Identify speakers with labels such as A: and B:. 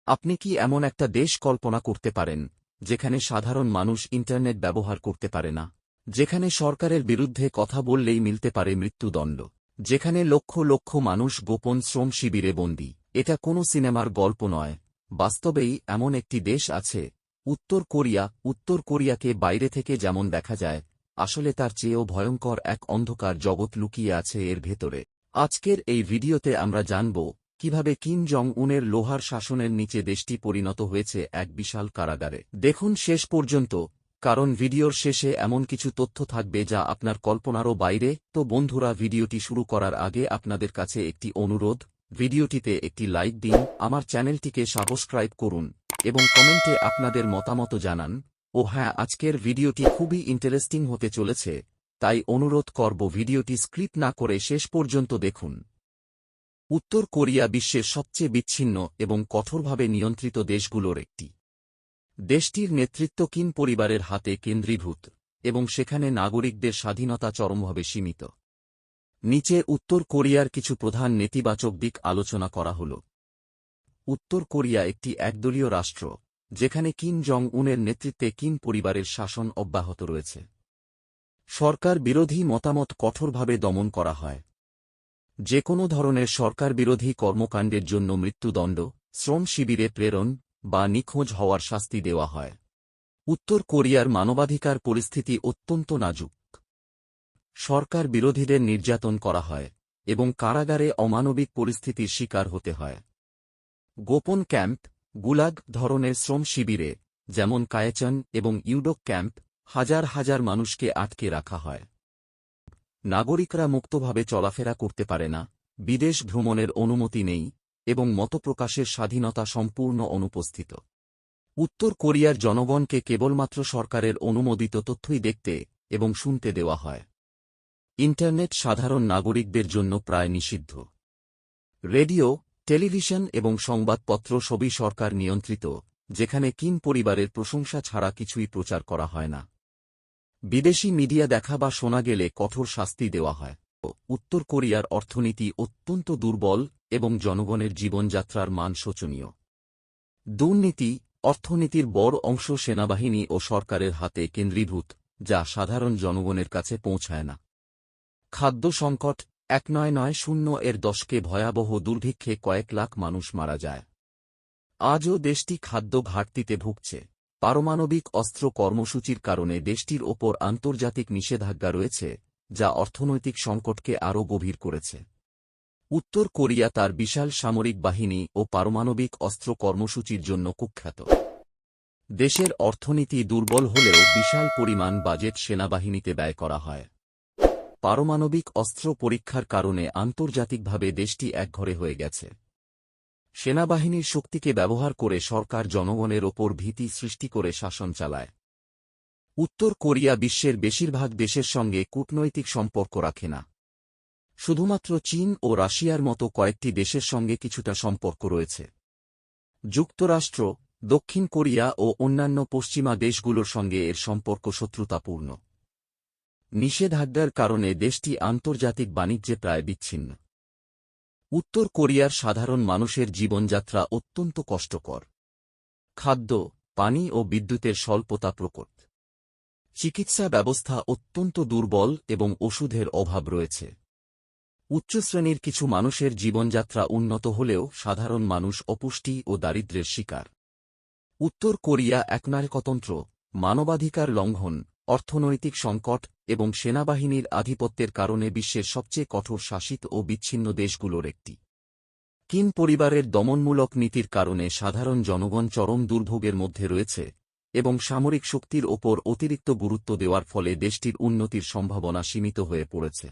A: আপনি কি এমন একটা দেশ কল্পনা করতে পারেন যেখানে সাধারণ মানুষ ইন্টারনেট ব্যবহার করতে পারে না, যেখানে সরকারের বিরুদ্ধে কথা বললেই মিলতে পারে মৃত্যুদণ্ড, যেখানে লক্ষ লক্ষ মানুষ গোপন শ্রম শিবিরে বন্দী? এটা কোনো সিনেমার গল্প নয়, বাস্তবেই এমন একটি দেশ আছে, উত্তর কোরিয়া। উত্তর কোরিয়াকে বাইরে থেকে যেমন দেখা যায়, আসলে তার চেয়েও ভয়ঙ্কর এক অন্ধকার জগৎ লুকিয়ে আছে এর ভেতরে। আজকের এই ভিডিওতে আমরা জানব কিভাবে কিম জং উনের লোহার শাসনের নিচে দেশটি পরিণত হয়েছে এক বিশাল কারাগারে। দেখুন শেষ পর্যন্ত, কারণ ভিডিওর শেষে এমন কিছু তথ্য থাকবে যা আপনার কল্পনারও বাইরে। তো বন্ধুরা, ভিডিওটি শুরু করার আগে আপনাদের কাছে একটি অনুরোধ, ভিডিওটিতে একটি লাইক দিন, আমার চ্যানেলটিকে সাবস্ক্রাইব করুন এবং কমেন্টে আপনাদের মতামত জানান। ও হ্যাঁ, আজকের ভিডিওটি খুবই ইন্টারেস্টিং হতে চলেছে, তাই অনুরোধ করব ভিডিওটি স্ক্রিপ না করে শেষ পর্যন্ত দেখুন। উত্তর কোরিয়া বিশ্বের সবচেয়ে বিচ্ছিন্ন এবং কঠোরভাবে নিয়ন্ত্রিত দেশগুলোর একটি। দেশটির নেতৃত্ব কিম পরিবারের হাতে কেন্দ্রীভূত এবং সেখানে নাগরিকদের স্বাধীনতা চরমভাবে সীমিত। নিচে উত্তর কোরিয়ার কিছু প্রধান নেতিবাচক দিক আলোচনা করা হল। উত্তর কোরিয়া একটি একদলীয় রাষ্ট্র, যেখানে কিম জং উনের নেতৃত্বে কিম পরিবারের শাসন অব্যাহত রয়েছে। সরকার বিরোধী মতামত কঠোরভাবে দমন করা হয়। যে কোনো ধরনের সরকার বিরোধী কর্মকাণ্ডের জন্য মৃত্যুদণ্ড, শ্রম শিবিরে প্রেরণ বা নিখোঁজ হওয়ার শাস্তি দেওয়া হয়। উত্তর কোরিয়ার মানবাধিকার পরিস্থিতি অত্যন্ত নাজুক। সরকার বিরোধীদের নির্যাতন করা হয় এবং কারাগারে অমানবিক পরিস্থিতির শিকার হতে হয়। গোপন ক্যাম্প, গুলাগ ধরনের শ্রম শিবিরে, যেমন কায়েচন এবং ইউডোক ক্যাম্প, হাজার হাজার মানুষকে আটকে রাখা হয়। নাগরিকরা মুক্তভাবে চলাফেরা করতে পারে না, বিদেশ ভ্রমণের অনুমতি নেই এবং মতপ্রকাশের স্বাধীনতা সম্পূর্ণ অনুপস্থিত। উত্তর কোরিয়ার জনগণকে কেবলমাত্র সরকারের অনুমোদিত তথ্যই দেখতে এবং শুনতে দেওয়া হয়। ইন্টারনেট সাধারণ নাগরিকদের জন্য প্রায় নিষিদ্ধ। রেডিও, টেলিভিশন এবং সংবাদপত্র সবই সরকার নিয়ন্ত্রিত, যেখানে কিম পরিবারের প্রশংসা ছাড়া কিছুই প্রচার করা হয় না। বিদেশি মিডিয়া দেখা বা শোনা গেলে কঠোর শাস্তি দেওয়া হয়। উত্তর কোরিয়ার অর্থনীতি অত্যন্ত দুর্বল এবং জনগণের জীবনযাত্রার মান শোচনীয়। দুর্নীতি, অর্থনীতির বড় অংশ সেনাবাহিনী ও সরকারের হাতে কেন্দ্রীভূত, যা সাধারণ জনগণের কাছে পৌঁছায় না। খাদ্য সংকট, 1990 এর দশকে ভয়াবহ দুর্ভিক্ষে কয়েক লাখ মানুষ মারা যায়। আজও দেশটি খাদ্য ঘাটতিতে ভুগছে। পারমাণবিক অস্ত্র কর্মসূচির কারণে দেশটির ওপর আন্তর্জাতিক নিষেধাজ্ঞা রয়েছে, যা অর্থনৈতিক সংকটকে আরও গভীর করেছে। উত্তর কোরিয়া তার বিশাল সামরিক বাহিনী ও পারমাণবিক অস্ত্র কর্মসূচির জন্য কুখ্যাত। দেশের অর্থনীতি দুর্বল হলেও বিশাল পরিমাণ বাজেট সেনাবাহিনীতে ব্যয় করা হয়। পারমাণবিক অস্ত্র পরীক্ষার কারণে আন্তর্জাতিকভাবে দেশটি একঘরে হয়ে গেছে। সেনাবাহিনীর শক্তিকে ব্যবহার করে সরকার জনগণের ওপর ভীতি সৃষ্টি করে শাসন চালায়। উত্তর কোরিয়া বিশ্বের বেশিরভাগ দেশের সঙ্গে কূটনৈতিক সম্পর্ক রাখে না। শুধুমাত্র চীন ও রাশিয়ার মতো কয়েকটি দেশের সঙ্গে কিছুটা সম্পর্ক রয়েছে। যুক্তরাষ্ট্র, দক্ষিণ কোরিয়া ও অন্যান্য পশ্চিমা দেশগুলোর সঙ্গে এর সম্পর্ক শত্রুতাপূর্ণ। নিষেধাজ্ঞার কারণে দেশটি আন্তর্জাতিক বাণিজ্যে প্রায় বিচ্ছিন্ন। উত্তর কোরিয়ার সাধারণ মানুষের জীবনযাত্রা অত্যন্ত কষ্টকর। খাদ্য, পানি ও বিদ্যুতের স্বল্পতা প্রকট। চিকিৎসা ব্যবস্থা অত্যন্ত দুর্বল এবং ওষুধের অভাব রয়েছে। উচ্চশ্রেণীর কিছু মানুষের জীবনযাত্রা উন্নত হলেও সাধারণ মানুষ অপুষ্টি ও দারিদ্র্যের শিকার। উত্তর কোরিয়া একনায়কতন্ত্র, মানবাধিকার লঙ্ঘন, অর্থনৈতিক সংকট এবং সেনাবাহিনীর আধিপত্যের কারণে বিশ্বের সবচেয়ে কঠোর শাসিত ও বিচ্ছিন্ন দেশগুলোর একটি। কিম পরিবারের দমনমূলক নীতির কারণে সাধারণ জনগণ চরম দুর্ভোগের মধ্যে রয়েছে এবং সামরিক শক্তির ওপর অতিরিক্ত গুরুত্ব দেওয়ার ফলে দেশটির উন্নতির সম্ভাবনা সীমিত হয়ে পড়েছে।